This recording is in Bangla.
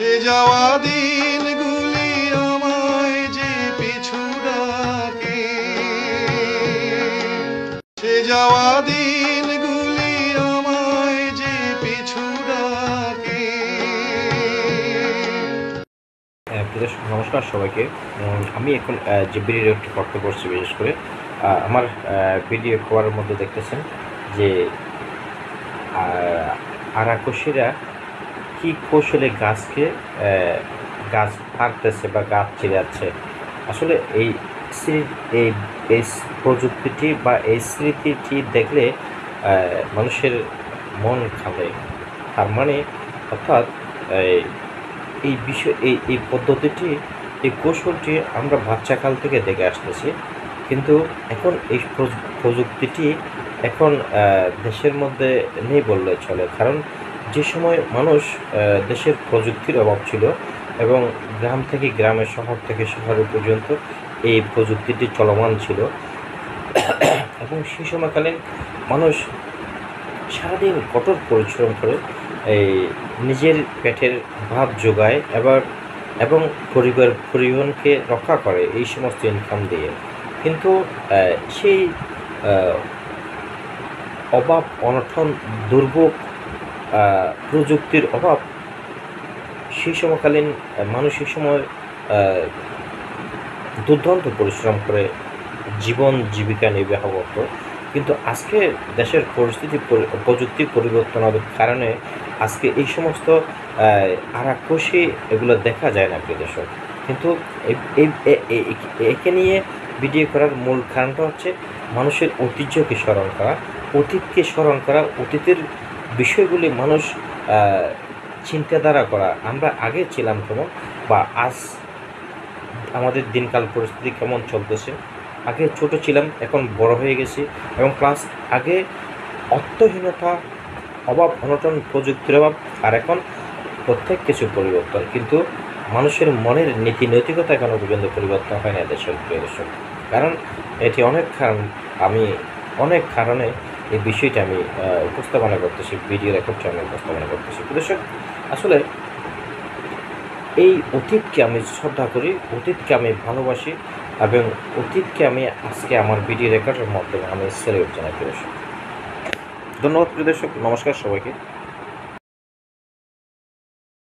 সে যাওয়া দিনগুলি আমায় যে পিছু ডাকে, সে যাওয়া দিনগুলি আমায় যে পিছু ডাকে। নমস্কার সবাইকে। আমি এখন যে ভিডিও একটু করতে করছি, বিশেষ করে আমার ভিডিও করার মধ্যে দেখতেছেন যে আরাকসিরা কি কৌশলে গাছ ফাটতেছে বা গাছ ছিঁড়ে যাচ্ছে। আসলে এই প্রযুক্তিটি বা এই স্মৃতিটি দেখলে মানুষের মন খাবে। তার মানে অর্থাৎ এই বিষয় এই পদ্ধতিটি, এই কৌশলটি আমরা বাচ্চাকাল থেকে দেখে আসতেছি, কিন্তু এখন এই প্রযুক্তিটি এখন দেশের মধ্যে নেই বললে চলে। কারণ যে সময় মানুষ দেশের প্রযুক্তির অভাব ছিল এবং গ্রাম থেকে গ্রামে, শহর থেকে শহরে পর্যন্ত এই প্রযুক্তিটি চলমান ছিল, এবং সেই সময়কালীন মানুষ সারাদিন কঠোর পরিশ্রম করে এই নিজের পেটের ভাত জোগায় এবং পরিবারকে রক্ষা করে এই সমস্ত ইনকাম দিয়ে। কিন্তু সেই অভাব, অনটন, দুর্ভোগ, প্রযুক্তির অভাব, সেই সময়কালীন মানুষ সেই সময় দুর্দান্ত পরিশ্রম করে জীবন জীবিকা নির্বাহ করত। কিন্তু আজকে দেশের পরিস্থিতি, প্রযুক্তির পরিবর্তনের কারণে আজকে এই সমস্ত আরাকসি এগুলো দেখা যায় না দর্শক। কিন্তু একে নিয়ে ভিডিও করার মূল কারণটা হচ্ছে মানুষের ঐতিহ্যকে স্মরণ করা, অতীতকে স্মরণ করা, অতীতের বিষয়গুলি মানুষ চিন্তাধারা করা। আমরা আগে ছিলাম কেমন, বা আজ আমাদের দিনকাল পরিস্থিতি কেমন চলতেছে। আগে ছোট ছিলাম, এখন বড় হয়ে গেছি, এবং প্লাস আগে অর্থহীনতা, অভাব, অনটন, প্রযুক্তির অভাব, আর এখন প্রত্যেক কিছু পরিবর্তন। কিন্তু মানুষের মনের নীতি নৈতিকতা এখনও পর্যন্ত পরিবর্তন হয় না দেশের দর্শক। কারণ এটি অনেক কারণে এই বিষয়টা আমি উপস্থাপনা করতেছি, ভিডিও রেকর্ডটা আমি উপস্থাপনা করতেছি দর্শক। আসলে এই অতীতকে আমি শ্রদ্ধা করি, অতীতকে আমি ভালোবাসি, এবং অতীতকে আমি আজকে আমার ভিডিও রেকর্ডের মাধ্যমে আমি সেলিব্রেট জানাই দর্শক। ধন্যবাদ প্রিয় দর্শক, নমস্কার সবাইকে।